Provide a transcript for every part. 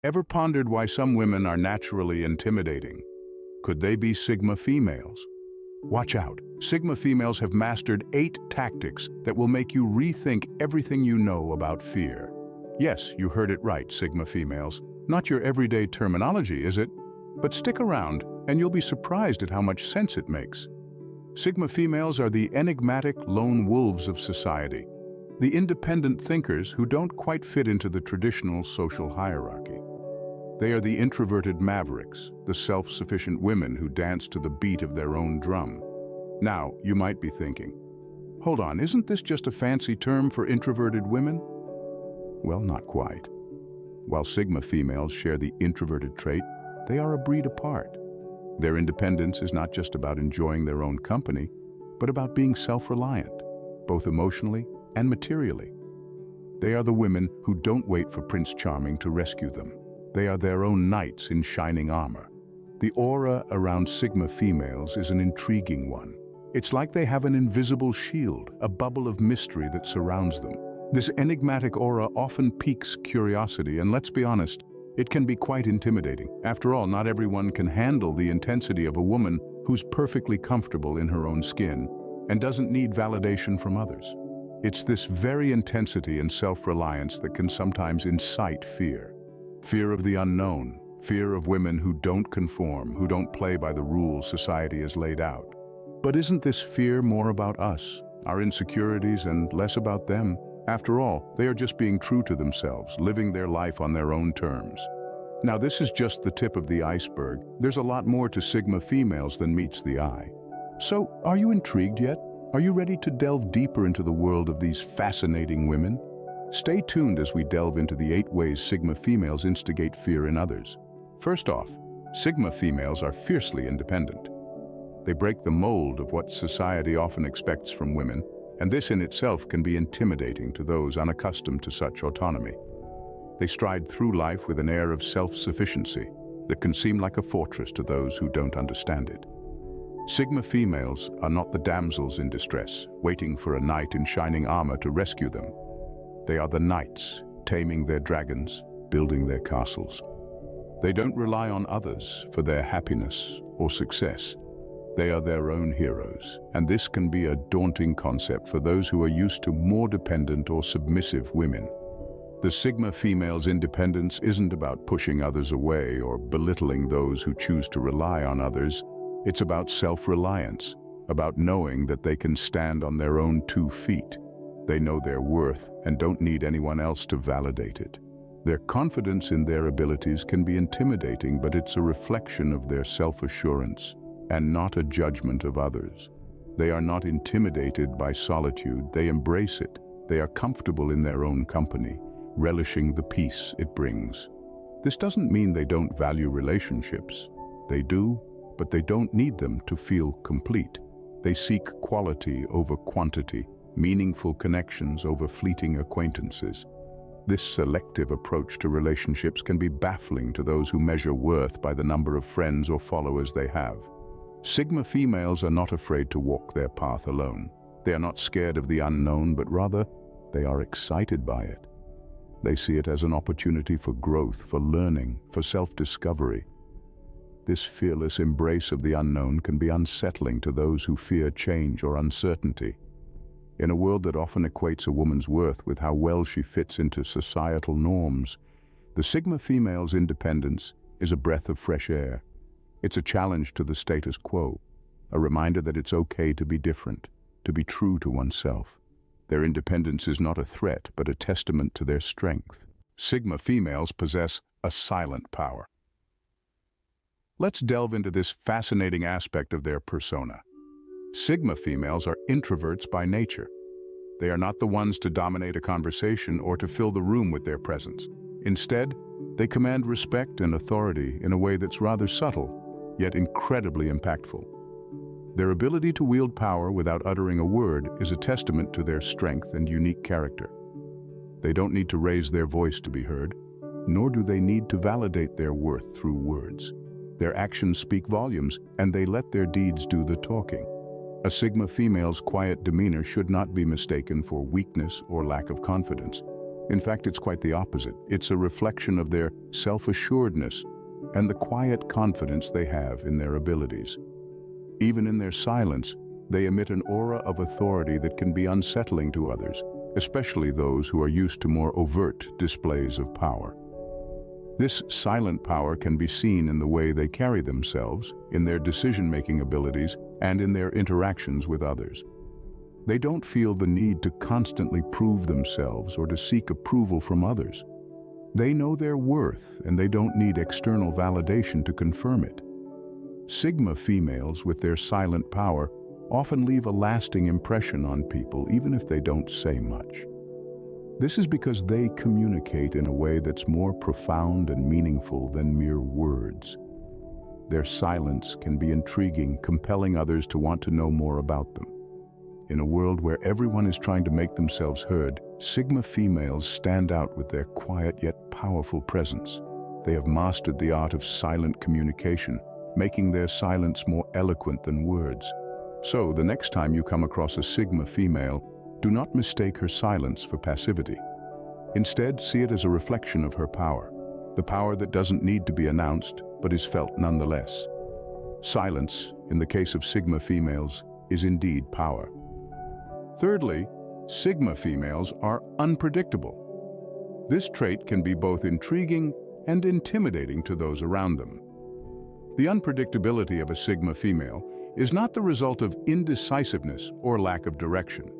Ever pondered why some women are naturally intimidating? Could they be Sigma females? Watch out. Sigma females have mastered 8 tactics that will make you rethink everything you know about fear. Yes, you heard it right, Sigma females. Not your everyday terminology, is it? But stick around, and you'll be surprised at how much sense it makes. Sigma females are the enigmatic lone wolves of society, the independent thinkers who don't quite fit into the traditional social hierarchy. They are the introverted mavericks, the self-sufficient women who dance to the beat of their own drum. Now, you might be thinking, hold on, isn't this just a fancy term for introverted women? Well, not quite. While Sigma females share the introverted trait, they are a breed apart. Their independence is not just about enjoying their own company, but about being self-reliant, both emotionally and materially. They are the women who don't wait for Prince Charming to rescue them. They are their own knights in shining armor. The aura around Sigma females is an intriguing one. It's like they have an invisible shield, a bubble of mystery that surrounds them. This enigmatic aura often piques curiosity, and let's be honest, it can be quite intimidating. After all, not everyone can handle the intensity of a woman who's perfectly comfortable in her own skin and doesn't need validation from others. It's this very intensity and self-reliance that can sometimes incite fear. Fear of the unknown, fear of women who don't conform, who don't play by the rules society has laid out. But isn't this fear more about us, our insecurities, and less about them? After all, they are just being true to themselves, living their life on their own terms. Now, this is just the tip of the iceberg. There's a lot more to Sigma females than meets the eye. So, are you intrigued yet? Are you ready to delve deeper into the world of these fascinating women? Stay tuned as we delve into the 8 ways Sigma females instigate fear in others. First off, Sigma females are fiercely independent. They break the mold of what society often expects from women, and this in itself can be intimidating to those unaccustomed to such autonomy. They stride through life with an air of self-sufficiency that can seem like a fortress to those who don't understand it. Sigma females are not the damsels in distress, waiting for a knight in shining armor to rescue them. They are the knights, taming their dragons, building their castles. They don't rely on others for their happiness or success. They are their own heroes, and this can be a daunting concept for those who are used to more dependent or submissive women. The Sigma female's independence isn't about pushing others away or belittling those who choose to rely on others. It's about self-reliance, about knowing that they can stand on their own 2 feet. They know their worth and don't need anyone else to validate it. Their confidence in their abilities can be intimidating, but it's a reflection of their self-assurance and not a judgment of others. They are not intimidated by solitude. They embrace it. They are comfortable in their own company, relishing the peace it brings. This doesn't mean they don't value relationships. They do, but they don't need them to feel complete. They seek quality over quantity, meaningful connections over fleeting acquaintances. This selective approach to relationships can be baffling to those who measure worth by the number of friends or followers they have. Sigma females are not afraid to walk their path alone. They are not scared of the unknown, but rather, they are excited by it. They see it as an opportunity for growth, for learning, for self-discovery. This fearless embrace of the unknown can be unsettling to those who fear change or uncertainty. In a world that often equates a woman's worth with how well she fits into societal norms, the Sigma female's independence is a breath of fresh air. It's a challenge to the status quo, a reminder that it's okay to be different, to be true to oneself. Their independence is not a threat, but a testament to their strength. Sigma females possess a silent power. Let's delve into this fascinating aspect of their persona. Sigma females are introverts by nature. They are not the ones to dominate a conversation or to fill the room with their presence. Instead, they command respect and authority in a way that's rather subtle, yet incredibly impactful. Their ability to wield power without uttering a word is a testament to their strength and unique character. They don't need to raise their voice to be heard, nor do they need to validate their worth through words. Their actions speak volumes, and they let their deeds do the talking. A Sigma female's quiet demeanor should not be mistaken for weakness or lack of confidence. In fact, it's quite the opposite. It's a reflection of their self-assuredness and the quiet confidence they have in their abilities. Even in their silence, they emit an aura of authority that can be unsettling to others, especially those who are used to more overt displays of power. This silent power can be seen in the way they carry themselves, in their decision-making abilities, and in their interactions with others. They don't feel the need to constantly prove themselves or to seek approval from others. They know their worth, and they don't need external validation to confirm it. Sigma females with their silent power often leave a lasting impression on people, even if they don't say much. This is because they communicate in a way that's more profound and meaningful than mere words. Their silence can be intriguing, compelling others to want to know more about them. In a world where everyone is trying to make themselves heard, Sigma females stand out with their quiet yet powerful presence. They have mastered the art of silent communication, making their silence more eloquent than words. So, the next time you come across a Sigma female, do not mistake her silence for passivity. Instead, see it as a reflection of her power, the power that doesn't need to be announced, but is felt nonetheless. Silence, in the case of Sigma females, is indeed power. Thirdly, Sigma females are unpredictable. This trait can be both intriguing and intimidating to those around them. The unpredictability of a Sigma female is not the result of indecisiveness or lack of direction.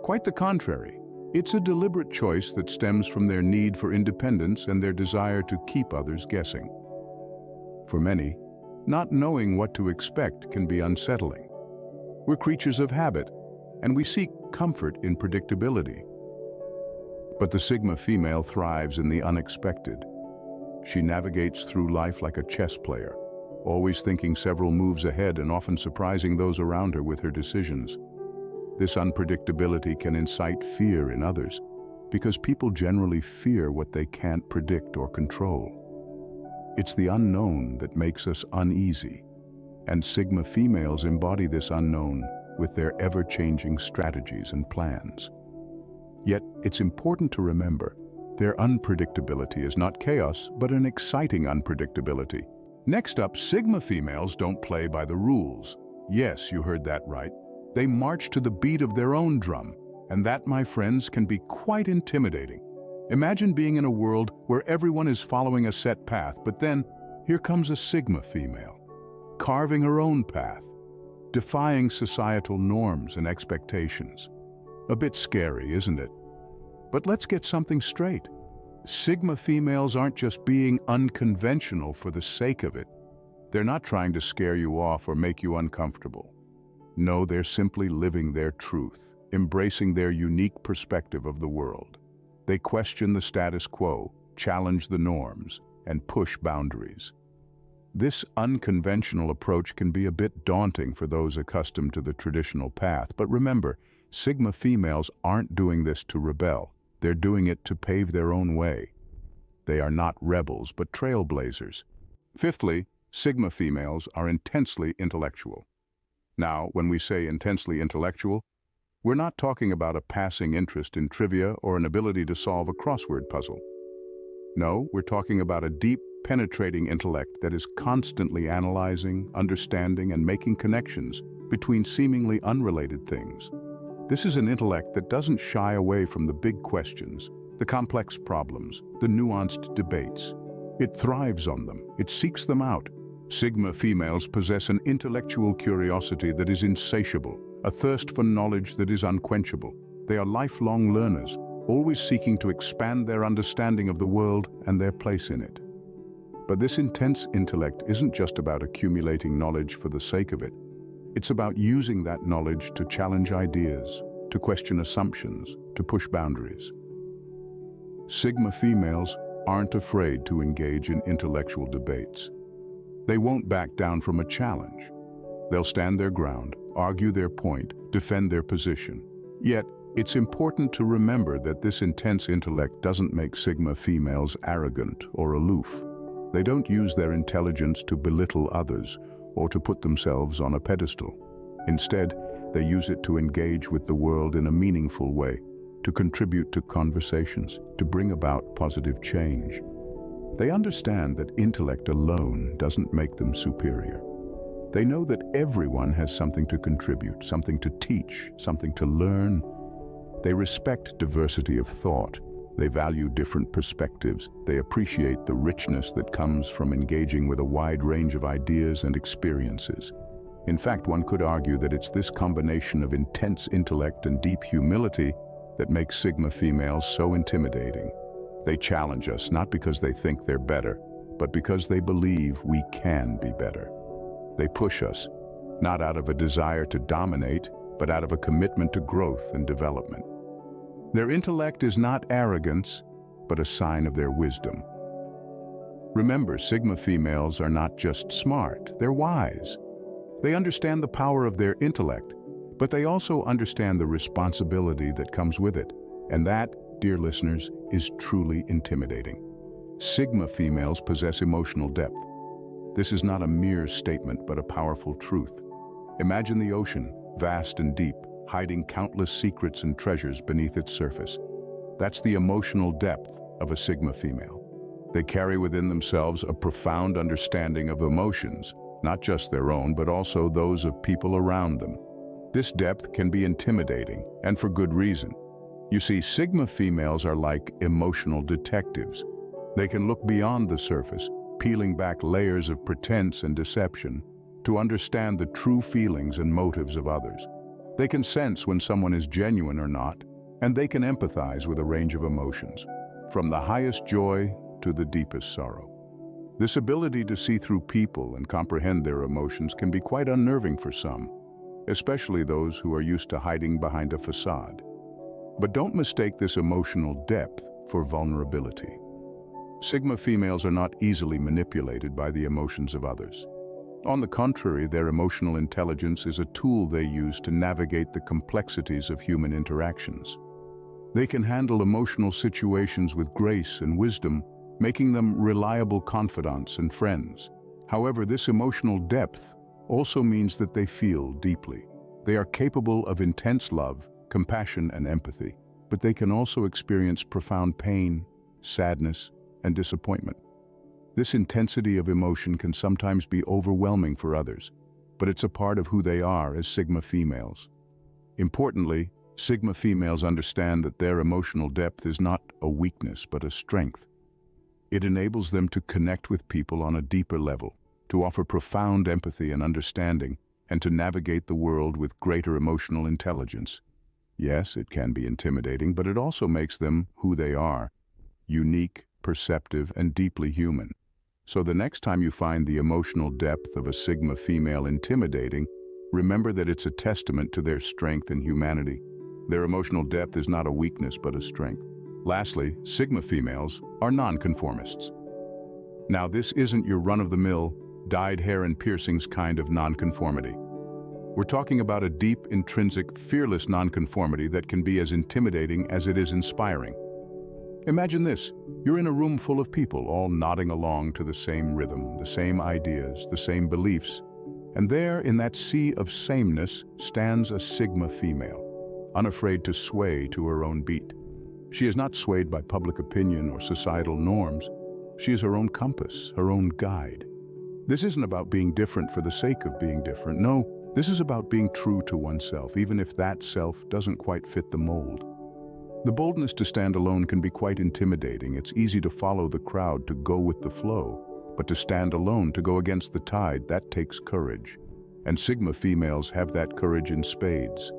Quite the contrary, it's a deliberate choice that stems from their need for independence and their desire to keep others guessing. For many, not knowing what to expect can be unsettling. We're creatures of habit, and we seek comfort in predictability. But the Sigma female thrives in the unexpected. She navigates through life like a chess player, always thinking several moves ahead and often surprising those around her with her decisions. This unpredictability can incite fear in others, because people generally fear what they can't predict or control. It's the unknown that makes us uneasy, and Sigma females embody this unknown with their ever-changing strategies and plans. Yet, it's important to remember, their unpredictability is not chaos, but an exciting unpredictability. Next up, Sigma females don't play by the rules. Yes, you heard that right. They march to the beat of their own drum, and that, my friends, can be quite intimidating. Imagine being in a world where everyone is following a set path, but then here comes a Sigma female, carving her own path, defying societal norms and expectations. A bit scary, isn't it? But let's get something straight. Sigma females aren't just being unconventional for the sake of it. They're not trying to scare you off or make you uncomfortable. No, they're simply living their truth, embracing their unique perspective of the world. They question the status quo, challenge the norms, and push boundaries. This unconventional approach can be a bit daunting for those accustomed to the traditional path, but remember, Sigma females aren't doing this to rebel. They're doing it to pave their own way. They are not rebels, but trailblazers. Fifthly, Sigma females are intensely intellectual. Now, when we say intensely intellectual, we're not talking about a passing interest in trivia or an ability to solve a crossword puzzle. No, we're talking about a deep, penetrating intellect that is constantly analyzing, understanding, and making connections between seemingly unrelated things. This is an intellect that doesn't shy away from the big questions, the complex problems, the nuanced debates. It thrives on them. It seeks them out. Sigma females possess an intellectual curiosity that is insatiable, a thirst for knowledge that is unquenchable. They are lifelong learners, always seeking to expand their understanding of the world and their place in it. But this intense intellect isn't just about accumulating knowledge for the sake of it. It's about using that knowledge to challenge ideas, to question assumptions, to push boundaries. Sigma females aren't afraid to engage in intellectual debates. They won't back down from a challenge. They'll stand their ground, argue their point, defend their position. Yet, it's important to remember that this intense intellect doesn't make Sigma females arrogant or aloof. They don't use their intelligence to belittle others or to put themselves on a pedestal. Instead, they use it to engage with the world in a meaningful way, to contribute to conversations, to bring about positive change. They understand that intellect alone doesn't make them superior. They know that everyone has something to contribute, something to teach, something to learn. They respect diversity of thought. They value different perspectives. They appreciate the richness that comes from engaging with a wide range of ideas and experiences. In fact, one could argue that it's this combination of intense intellect and deep humility that makes Sigma females so intimidating. They challenge us not because they think they're better, but because they believe we can be better. They push us, not out of a desire to dominate, but out of a commitment to growth and development. Their intellect is not arrogance, but a sign of their wisdom. Remember, Sigma females are not just smart, they're wise. They understand the power of their intellect, but they also understand the responsibility that comes with it. And that, dear listeners, is truly intimidating. Sigma females possess emotional depth. This is not a mere statement, but a powerful truth. Imagine the ocean, vast and deep, hiding countless secrets and treasures beneath its surface. That's the emotional depth of a Sigma female. They carry within themselves a profound understanding of emotions, not just their own, but also those of people around them. This depth can be intimidating, and for good reason. You see, Sigma females are like emotional detectives. They can look beyond the surface, peeling back layers of pretense and deception to understand the true feelings and motives of others. They can sense when someone is genuine or not, and they can empathize with a range of emotions, from the highest joy to the deepest sorrow. This ability to see through people and comprehend their emotions can be quite unnerving for some, especially those who are used to hiding behind a facade. But don't mistake this emotional depth for vulnerability. Sigma females are not easily manipulated by the emotions of others. On the contrary, their emotional intelligence is a tool they use to navigate the complexities of human interactions. They can handle emotional situations with grace and wisdom, making them reliable confidants and friends. However, this emotional depth also means that they feel deeply. They are capable of intense love, compassion, and empathy, but they can also experience profound pain, sadness, and disappointment. This intensity of emotion can sometimes be overwhelming for others, but it's a part of who they are as Sigma females. Importantly, Sigma females understand that their emotional depth is not a weakness but a strength. It enables them to connect with people on a deeper level, to offer profound empathy and understanding, and to navigate the world with greater emotional intelligence. Yes, it can be intimidating, but it also makes them who they are, unique, perceptive, and deeply human. So the next time you find the emotional depth of a Sigma female intimidating, remember that it's a testament to their strength and humanity. Their emotional depth is not a weakness but a strength. Lastly, Sigma females are non-conformists. Now, this isn't your run-of-the-mill, dyed hair and piercings kind of non-conformity. We're talking about a deep, intrinsic, fearless non-conformity that can be as intimidating as it is inspiring. Imagine this. You're in a room full of people, all nodding along to the same rhythm, the same ideas, the same beliefs. And there, in that sea of sameness, stands a Sigma female, unafraid to sway to her own beat. She is not swayed by public opinion or societal norms. She is her own compass, her own guide. This isn't about being different for the sake of being different. No, this is about being true to oneself, even if that self doesn't quite fit the mold. The boldness to stand alone can be quite intimidating. It's easy to follow the crowd, to go with the flow. But to stand alone, to go against the tide, that takes courage. And Sigma females have that courage in spades.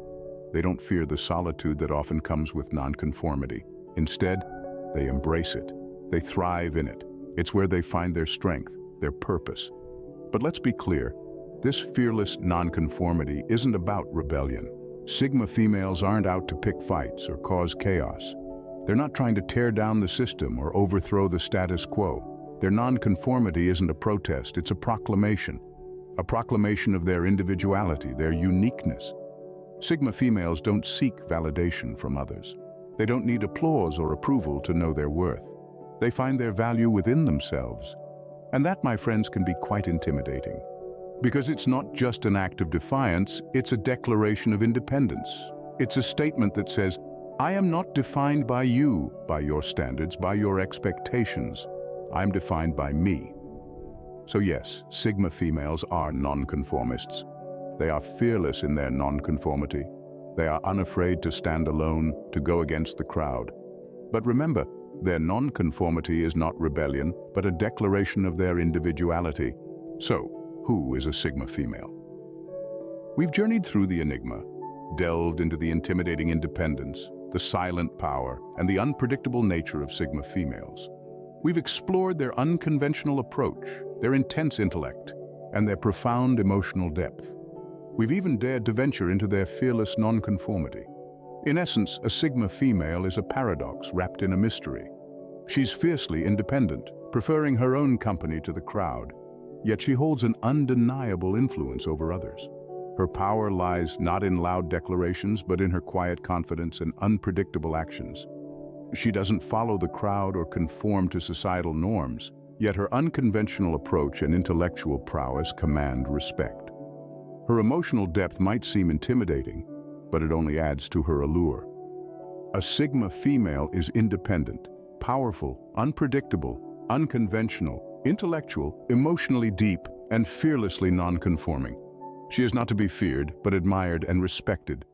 They don't fear the solitude that often comes with nonconformity. Instead, they embrace it. They thrive in it. It's where they find their strength, their purpose. But let's be clear, this fearless nonconformity isn't about rebellion. Sigma females aren't out to pick fights or cause chaos. They're not trying to tear down the system or overthrow the status quo. Their nonconformity isn't a protest, it's a proclamation of their individuality, their uniqueness. Sigma females don't seek validation from others. They don't need applause or approval to know their worth. They find their value within themselves. And that, my friends, can be quite intimidating. Because it's not just an act of defiance, it's a declaration of independence. It's a statement that says, I am not defined by you, by your standards, by your expectations. I'm defined by me. So yes, Sigma females are nonconformists. They are fearless in their nonconformity. They are unafraid to stand alone, to go against the crowd. But remember, their nonconformity is not rebellion, but a declaration of their individuality. So, who is a Sigma female? We've journeyed through the enigma, delved into the intimidating independence, the silent power, and the unpredictable nature of Sigma females. We've explored their unconventional approach, their intense intellect, and their profound emotional depth. We've even dared to venture into their fearless nonconformity. In essence, a Sigma female is a paradox wrapped in a mystery. She's fiercely independent, preferring her own company to the crowd, yet she holds an undeniable influence over others. Her power lies not in loud declarations, but in her quiet confidence and unpredictable actions. She doesn't follow the crowd or conform to societal norms, yet her unconventional approach and intellectual prowess command respect. Her emotional depth might seem intimidating, but it only adds to her allure. A Sigma female is independent, powerful, unpredictable, unconventional, intellectual, emotionally deep, and fearlessly nonconforming. She is not to be feared, but admired and respected,